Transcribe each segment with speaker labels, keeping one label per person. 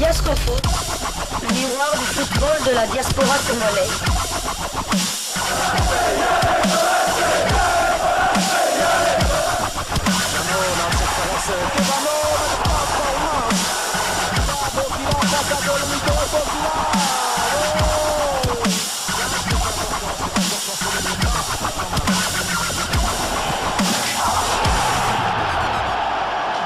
Speaker 1: Diascofoot, le miroir du football de la diaspora congolaise.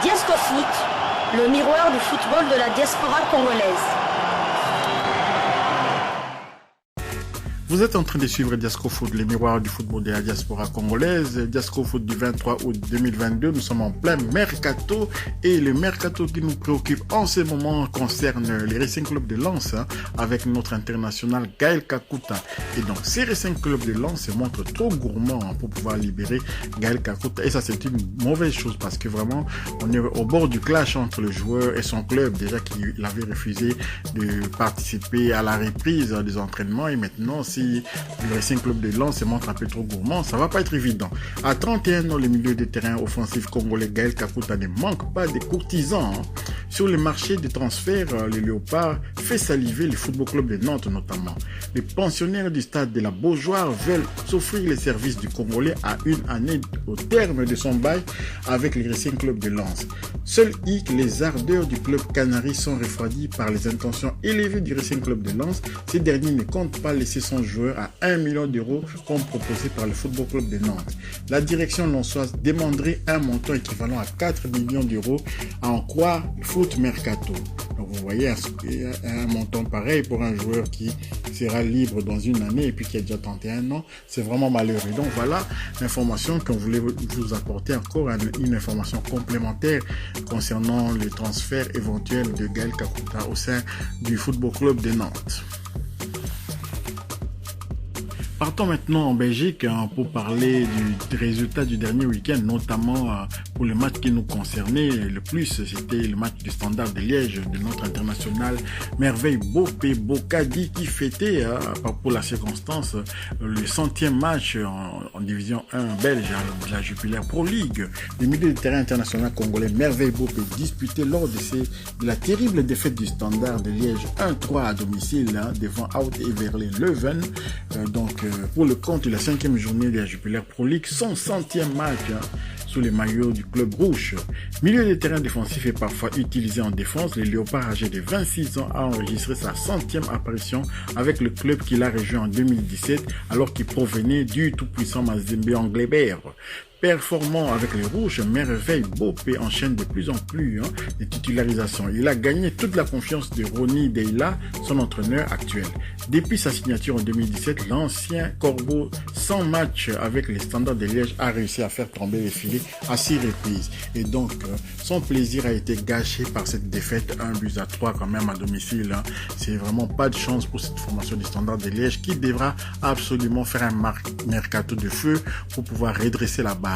Speaker 1: Diascofoot, le miroir du football de la diaspora congolaise.
Speaker 2: Vous êtes en train de suivre Diascofoot, les miroirs du football de la diaspora congolaise. Diascofoot du 23 août 2022, nous sommes en plein mercato et le mercato qui nous préoccupe en ce moment concerne les Racing Club de Lens avec notre international Gaël Kakuta. Et donc ces Racing Club de Lens se montrent trop gourmands pour pouvoir libérer Gaël Kakuta et ça c'est une mauvaise chose parce que vraiment on est au bord du clash entre le joueur et son club déjà qu'il avait refusé de participer à la reprise des entraînements et maintenant si le Racing Club de Lens se montre un peu trop gourmand, ça va pas être évident. À 31 ans, le milieu de terrain offensif congolais Gaël Kakuta ne manque pas de courtisans. Sur le marché des transferts, le Léopard fait saliver le Football Club de Nantes notamment. Les pensionnaires du stade de la Beaujoire veulent s'offrir les services du Congolais à une année au terme de son bail avec le Racing Club de Lens. Seul hic, les ardeurs du club canari sont refroidis par les intentions élevées du Racing Club de Lens. Ces derniers ne comptent pas laisser son joueur à 1 million d'euros comme proposé par le Football Club de Nantes. La direction lensoise demanderait un montant équivalent à 4 millions d'euros à en croire Foot Mercato. Donc vous voyez un montant pareil pour un joueur qui sera libre dans une année et puis qui a déjà 31 ans, c'est vraiment malheureux. Donc voilà l'information qu'on voulait vous apporter, encore une information complémentaire concernant le transfert éventuel de Gaël Kakuta au sein du Football Club de Nantes. Partons maintenant en Belgique pour parler du résultat du dernier week-end, notamment pour le match qui nous concernait le plus, c'était le match du Standard de Liège de notre international Merveille Bopé Bokadi qui fêtait pour la circonstance le 100e match en division 1 belge de la Jupiler Pro League. Le milieu de terrain international congolais Merveille Bopé disputé lors de la terrible défaite du Standard de Liège 1-3 à domicile devant Out Everley Leuven. Pour le compte de la 5e journée de la Jupiler Pro League, son 100e match sous les maillots du club rouge. Milieu de terrain défensif est parfois utilisé en défense. Le Léopard âgé de 26 ans a enregistré sa 100e apparition avec le club qu'il a rejoint en 2017 alors qu'il provenait du tout-puissant Mazembe Anglebert. Performant avec les Rouges, Merveille Bopé enchaîne de plus en plus les titularisations. Il a gagné toute la confiance de Ronny Deila, son entraîneur actuel. Depuis sa signature en 2017, l'ancien Corbeau, sans match avec les Standards de Liège, a réussi à faire tomber les filets à 6 reprises. Et donc, son plaisir a été gâché par cette défaite 1-3 quand même à domicile. C'est vraiment pas de chance pour cette formation des Standards de Liège qui devra absolument faire un mercato de feu pour pouvoir redresser la barre.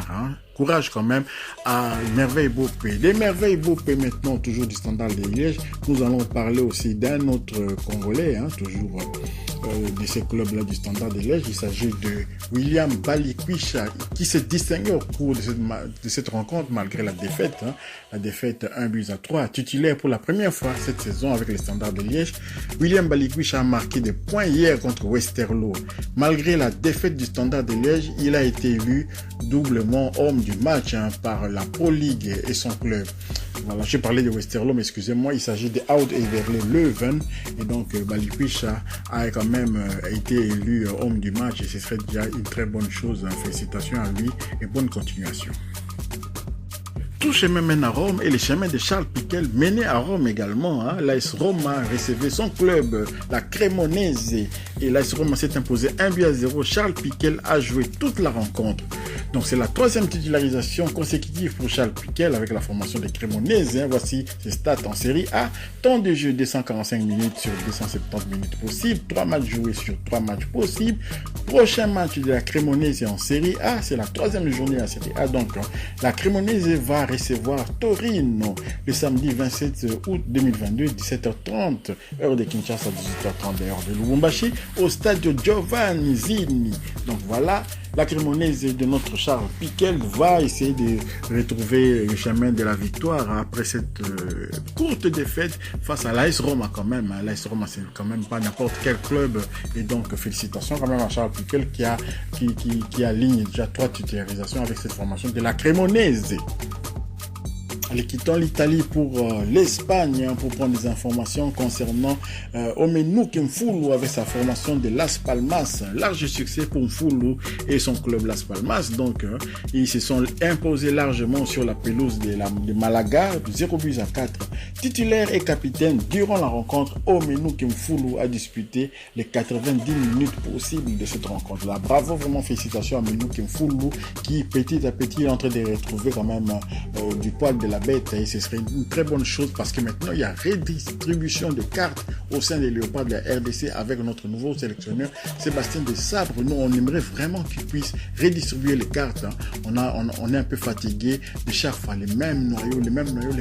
Speaker 2: Courage quand même à Merveille Bopé. Les Merveilles Bopé maintenant, toujours du Standard de Liège. Nous allons parler aussi d'un autre Congolais, toujours de ce club-là du Standard de Liège. Il s'agit de William Balikwisha qui s'est distingué au cours de cette rencontre malgré la défaite. La défaite 1-3. Titulaire pour la première fois cette saison avec les Standards de Liège. William Balikwisha a marqué des points hier contre Westerlo. Malgré la défaite du Standard de Liège, il a été élu doublement homme du match par la Pro League et son club. Voilà, j'ai parlé de Westerlo, mais excusez-moi, il s'agit de Out Everley Leuven. Et donc, Balikwisha a quand même été élu homme du match et ce serait déjà une très bonne chose. Félicitations à lui et bonne continuation. Tout chemin mène à Rome et les chemins de Charles Piquel menaient à Rome également. L'AS Roma recevait son club, la Cremonese, et l'AS Roma s'est imposé 1-0. Charles Piquel a joué toute la rencontre. Donc c'est la 3e titularisation consécutive pour Charles Piquel avec la formation des Cremonese. Voici ses stats en série A. Temps de jeu 245 minutes sur 270 minutes possibles. 3 matchs joués sur 3 matchs possibles. Prochain match de la Cremonese en série A. C'est la 3e journée de la série A. Donc la Cremonese va recevoir Torino le samedi 27 août 2022, 17h30, heure de Kinshasa, 18h30, heure de Lubumbashi, au stade Giovanni Zini. Donc voilà, la Cremonese de notre Charles Piquel va essayer de retrouver le chemin de la victoire après cette courte défaite face à l'AS Roma quand même. L'AS Roma, c'est quand même pas n'importe quel club. Et donc, félicitations quand même à Charles Piquel qui aligne déjà 3 titularisations avec cette formation de la Cremonese. Allez, quittons l'Italie pour l'Espagne pour prendre des informations concernant Omenouk Mfulu avec sa formation de Las Palmas. Large succès pour Mfulu et son club Las Palmas. Donc, ils se sont imposés largement sur la pelouse de Malaga, 0-4. Titulaire et capitaine, durant la rencontre, Omenouk Mfulu a disputé les 90 minutes possibles de cette rencontre-là. Bravo, vraiment félicitations à Omenouk Mfulu qui petit à petit est en train de retrouver quand même du poil de la bête, et ce serait une très bonne chose parce que maintenant il y a redistribution de cartes au sein des Léopards de la RDC avec notre nouveau sélectionneur Sébastien Desabre. Nous on aimerait vraiment qu'il puisse redistribuer les cartes. On est un peu fatigué de chaque fois les mêmes noyaux, les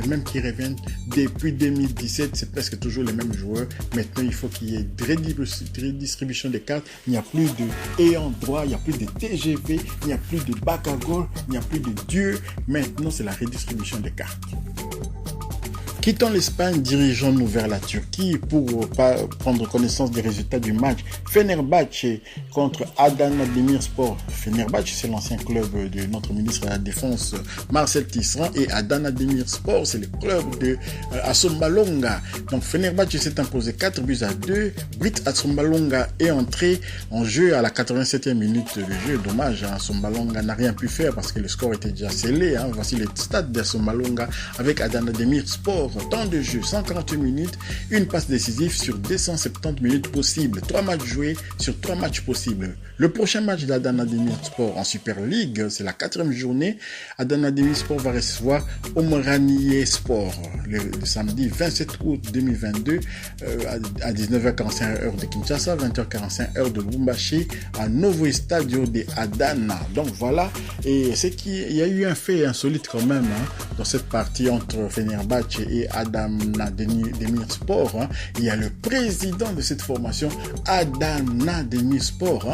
Speaker 2: mêmes qui reviennent depuis 2017, c'est presque toujours les mêmes joueurs. Maintenant il faut qu'il y ait redistribution des cartes. Il n'y a plus de ayant droit, il n'y a plus de TGV, il n'y a plus de bac à goal, il n'y a plus de Dieu. Maintenant c'est la redistribution des cartes. Quittons l'Espagne, dirigeons-nous vers la Turquie pour prendre connaissance des résultats du match Fenerbahçe contre Adana Demirspor. Fenerbahçe, c'est l'ancien club de notre ministre de la Défense Marcel Tisserand, et Adana Demirspor, c'est le club de Assombalonga. Donc Fenerbahçe s'est imposé 4-2. Brit Assombalonga est entré en jeu à la 87e minute de jeu. Dommage, Assombalonga n'a rien pu faire parce que le score était déjà scellé. Voici les stats d'Assombalonga avec Adana Demirspor. Temps de jeu 140 minutes, une passe décisive sur 270 minutes possibles, 3 matchs joués sur 3 matchs possibles. Le prochain match d'Adana Demirspor en Super League, c'est la 4e journée. Adana Demirspor va recevoir Omraniye Sport le samedi 27 août 2022 à 19h45 heure de Kinshasa, 20h45 heure de Lubumbashi, à Novo Stadio de Adana. Donc voilà, et c'est qu'il y a eu un fait insolite quand même dans cette partie entre Fenerbahçe et Adana Demirspor. Il y a le président de cette formation, Adana Demirspor,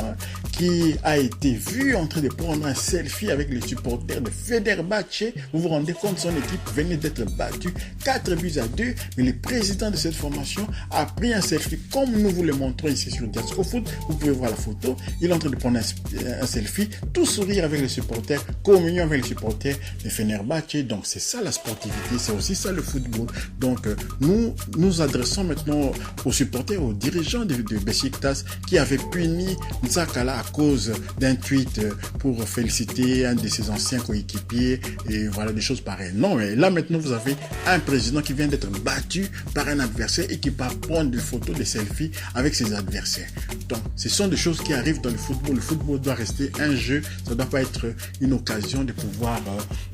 Speaker 2: qui a été vu en train de prendre un selfie avec les supporters de Fenerbahçe. Vous vous rendez compte, son équipe venait d'être battue 4-2, mais le président de cette formation a pris un selfie comme nous vous le montrons ici sur Diasco Foot. Vous pouvez voir la photo. Il est en train de prendre un selfie, tout sourire avec les supporters, communion avec les supporters de Fenerbahçe. Donc c'est ça la sportivité, c'est aussi ça le football. Donc nous adressons maintenant aux supporters, aux dirigeants de Beşiktaş qui avaient puni Nzakala à cause d'un tweet pour féliciter un de ses anciens coéquipiers et voilà des choses pareilles. Non, mais là maintenant vous avez un président qui vient d'être battu par un adversaire et qui part prendre des photos, des selfies avec ses adversaires. Donc ce sont des choses qui arrivent dans le football. Le football doit rester un jeu, ça ne doit pas être une occasion de pouvoir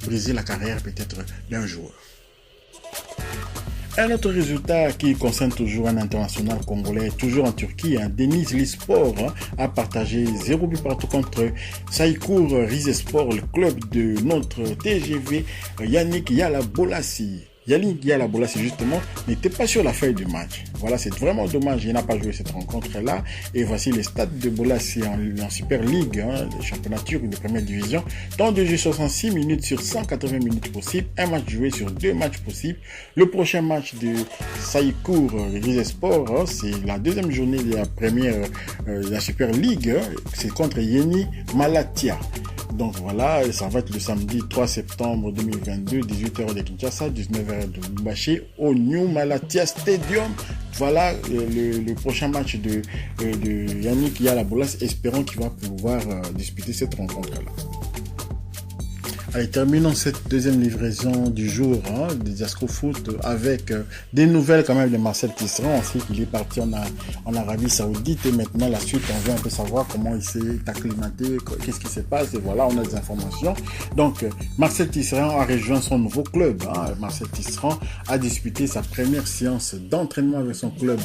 Speaker 2: briser la carrière peut-être d'un joueur. Un autre résultat qui concerne toujours un international congolais, toujours en Turquie, Denis Lispor a partagé 0 but partout contre Saykur Rizespor, le club de notre TGV Yannick Yala Bolassi. Yannick Yala Bolassi justement n'était pas sur la feuille du match. Voilà, c'est vraiment dommage, il n'a pas joué cette rencontre-là. Et voici les stats de Bolassi en Super League, le championnat turc de première division. Temps de jeu 66 minutes sur 180 minutes possibles, un match joué sur 2 matchs possibles. Le prochain match de Saykur Rizespor, c'est la 2e journée de la première la Super League, c'est contre Yeni Malatya. Donc voilà, ça va être le samedi 3 septembre 2022, 18h de Kinshasa, 19h de Lubumbashi, au New Malatya Stadium. Voilà le prochain match de Yannick Yala Bolassi. Espérons qu'il va pouvoir disputer cette rencontre-là. Allez, terminons cette deuxième livraison du jour de Diasco Foot avec des nouvelles quand même de Marcel Tisserand. On sait qu'il est parti en Arabie Saoudite et maintenant la suite, on veut un peu savoir comment il s'est acclimaté, qu'est-ce qui se passe et voilà, on a des informations. Donc, Marcel Tisserand a rejoint son nouveau club. Marcel Tisserand a disputé sa première séance d'entraînement avec son club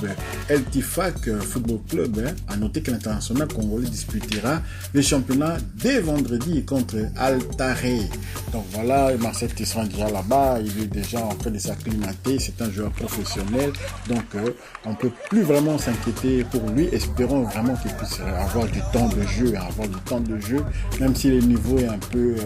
Speaker 2: El Tifak Football Club. À noter que l'international congolais disputera le championnat dès vendredi contre Al Tahrir. Donc voilà, Marcel Tisserand est déjà là-bas, il est déjà en train de s'acclimater, c'est un joueur professionnel, donc on peut plus vraiment s'inquiéter pour lui. Espérons vraiment qu'il puisse avoir du temps de jeu, même si le niveau est un peu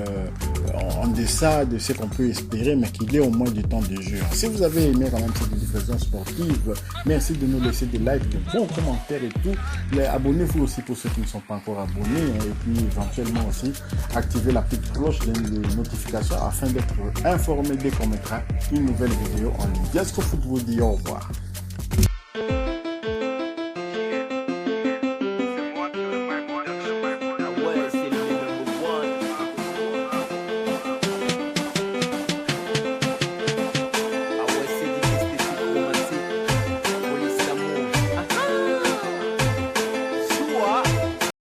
Speaker 2: en deçà de ce qu'on peut espérer, mais qu'il ait au moins du temps de jeu. Alors, si vous avez aimé quand même cette diffusion sportive, merci de nous laisser des likes, des bons commentaires et tout. Mais abonnez-vous aussi pour ceux qui ne sont pas encore abonnés, et puis éventuellement aussi activez la petite cloche de notification afin d'être informé dès qu'on mettra une nouvelle vidéo en ligne. Diasco Foot vous dit au revoir.